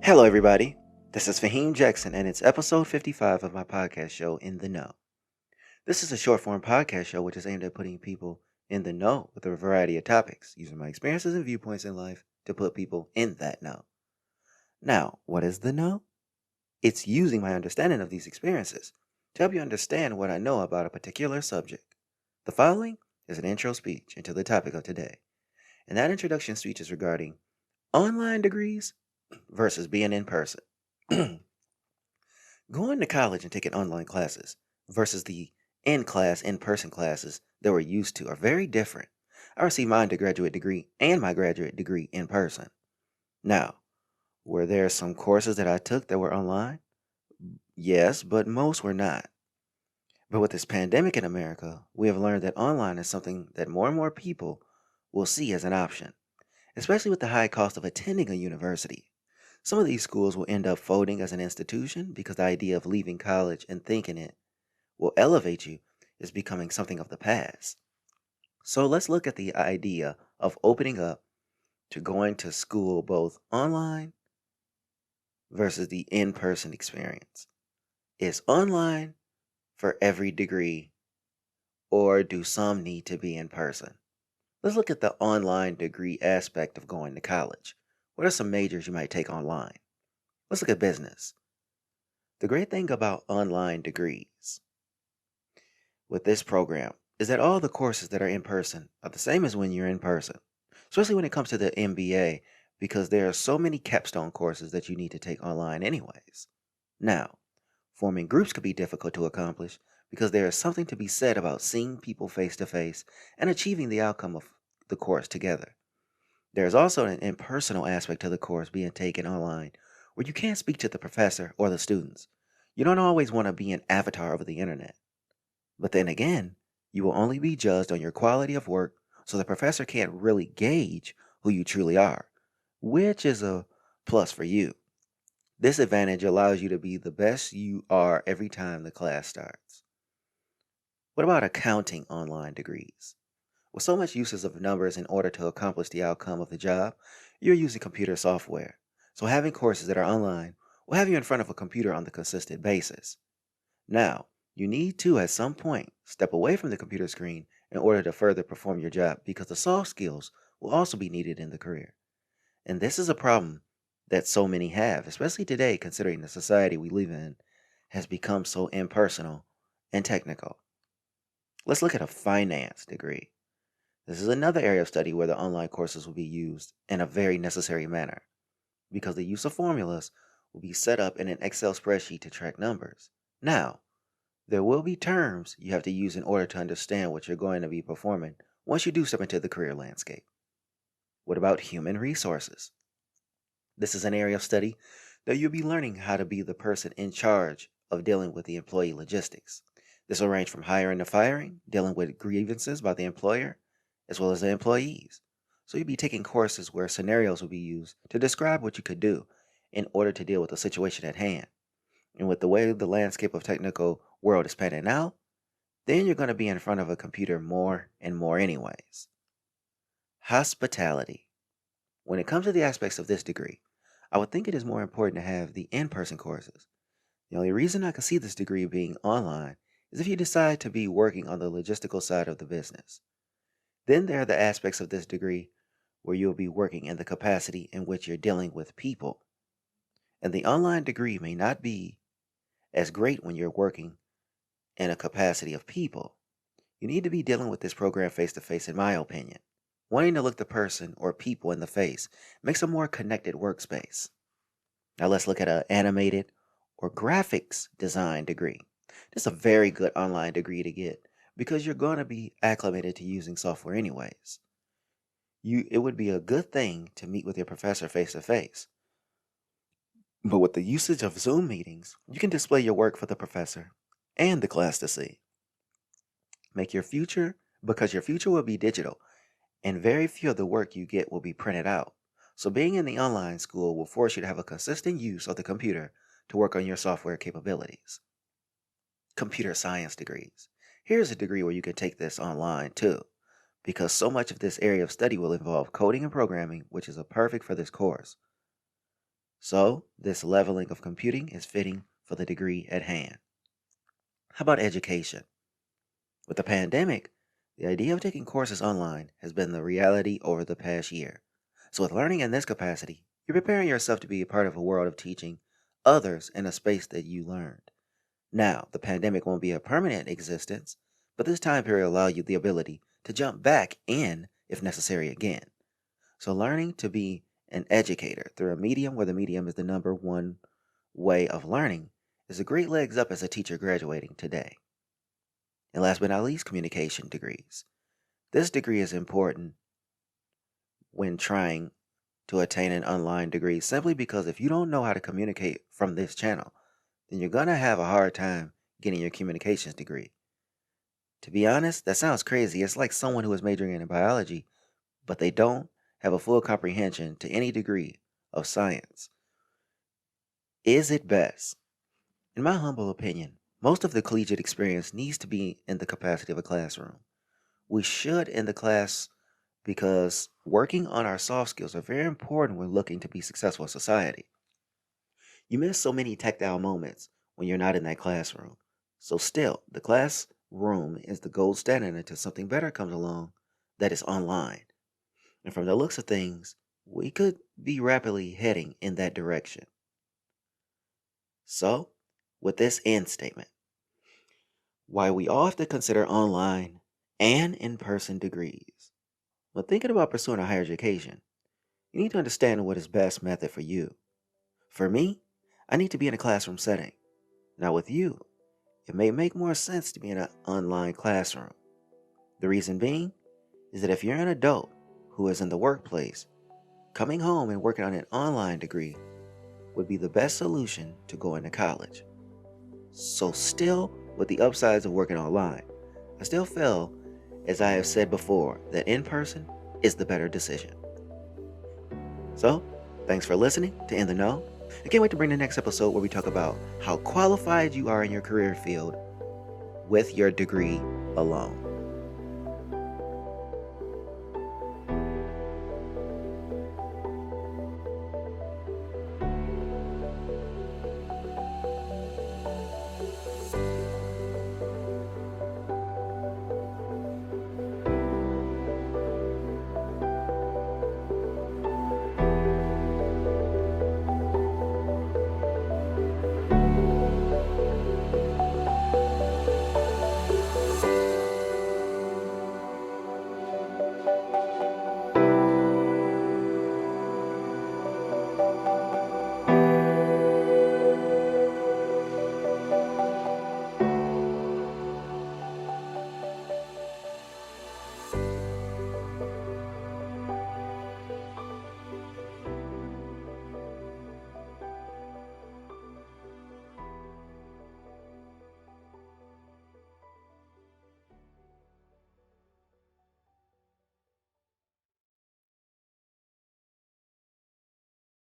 Hello, everybody. This is Faheem Jackson, and it's episode 55 of my podcast show, In the Know. This is a short form podcast show which is aimed at putting people in the know with a variety of topics, using my experiences and viewpoints in life to put people in that know. Now, what is the know? It's using my understanding of these experiences to help you understand what I know about a particular subject. The following is an intro speech into the topic of today, and that introduction speech is regarding online degrees versus being in person. Going to college and taking online classes versus the in-class, in-person classes that we're used to are very different. I received my undergraduate degree and my graduate degree in person. Now, were there some courses that I took that were online? Yes, but most were not. But with this pandemic in America, we have learned that online is something that more and more people will see as an option, especially with the high cost of attending a university. Some of these schools will end up folding as an institution because the idea of leaving college and thinking it will elevate you is becoming something of the past. So let's look at the idea of opening up to going to school both online versus the in person experience. Is online for every degree, or do some need to be in person? Let's look at the online degree aspect of going to college. What are some majors you might take online? Let's look at business. The great thing about online degrees with this program is that all the courses that are in person are the same as when you're in person, especially when it comes to the MBA, because there are so many capstone courses that you need to take online anyways. Now, forming groups could be difficult to accomplish because there is something to be said about seeing people face to face and achieving the outcome of the course together. There is also an impersonal aspect to the course being taken online where you can't speak to the professor or the students. You don't always want to be an avatar over the internet. But then again, you will only be judged on your quality of work, so the professor can't really gauge who you truly are, which is a plus for you. This advantage allows you to be the best you are every time the class starts. What about accounting online degrees? With so much uses of numbers in order to accomplish the outcome of the job, you're using computer software. So having courses that are online will have you in front of a computer on the consistent basis. Now, you need to, at some point, step away from the computer screen in order to further perform your job because the soft skills will also be needed in the career. And this is a problem that so many have, especially today, considering the society we live in has become so impersonal and technical. Let's look at a finance degree. This is another area of study where the online courses will be used in a very necessary manner because the use of formulas will be set up in an Excel spreadsheet to track numbers. Now, there will be terms you have to use in order to understand what you're going to be performing once you do step into the career landscape. What about human resources? This is an area of study that you'll be learning how to be the person in charge of dealing with the employee logistics. This will range from hiring to firing, dealing with grievances by the employer, as well as the employees. So you'll be taking courses where scenarios will be used to describe what you could do in order to deal with the situation at hand. And with the way the landscape of technical world is panning out, then you're going to be in front of a computer more and more anyways. Hospitality. When it comes to the aspects of this degree, I would think it is more important to have the in-person courses. The only reason I can see this degree being online is if you decide to be working on the logistical side of the business. Then there are the aspects of this degree where you'll be working in the capacity in which you're dealing with people. And the online degree may not be as great when you're working in a capacity of people. You need to be dealing with this program face to face, in my opinion. Wanting to look the person or people in the face makes a more connected workspace. Now let's look at an animated or graphics design degree. This is a very good online degree to get because you're going to be acclimated to using software anyways. It would be a good thing to meet with your professor face to face. But with the usage of Zoom meetings, you can display your work for the professor and the class to see. Make your future, because your future will be digital, and very few of the work you get will be printed out. So being in the online school will force you to have a consistent use of the computer to work on your software capabilities. Computer science degrees. Here's a degree where you can take this online too, because so much of this area of study will involve coding and programming, which is perfect for this course. So, this leveling of computing is fitting for the degree at hand. How about education? With the pandemic, the idea of taking courses online has been the reality over the past year. So, with learning in this capacity, you're preparing yourself to be a part of a world of teaching others in a space that you learned. Now, the pandemic won't be a permanent existence, but this time period will allow you the ability to jump back in if necessary again. So, learning to be an educator through a medium where the medium is the number one way of learning is a great legs up as a teacher graduating today. And last but not least, communication degrees. This degree is important when trying to attain an online degree simply because if you don't know how to communicate from this channel, then you're going to have a hard time getting your communications degree. To be honest, that sounds crazy. It's like someone who is majoring in biology, but they don't have a full comprehension to any degree of science. Is it best? In my humble opinion, most of the collegiate experience needs to be in the capacity of a classroom. We should in the class because working on our soft skills are very important when looking to be successful in society. You miss so many tactile moments when you're not in that classroom. So still, the classroom is the gold standard until something better comes along that is online. And from the looks of things, we could be rapidly heading in that direction. So, with this end statement, why we often consider online and in-person degrees. When thinking about pursuing a higher education, you need to understand what is best method for you. For me, I need to be in a classroom setting. Now with you, it may make more sense to be in an online classroom. The reason being is that if you're an adult who is in the workplace, coming home and working on an online degree would be the best solution to going to college. So still, with the upsides of working online, I still feel, as I have said before, that in person is the better decision. So, thanks for listening to In the Know. I can't wait to bring the next episode where we talk about how qualified you are in your career field with your degree alone.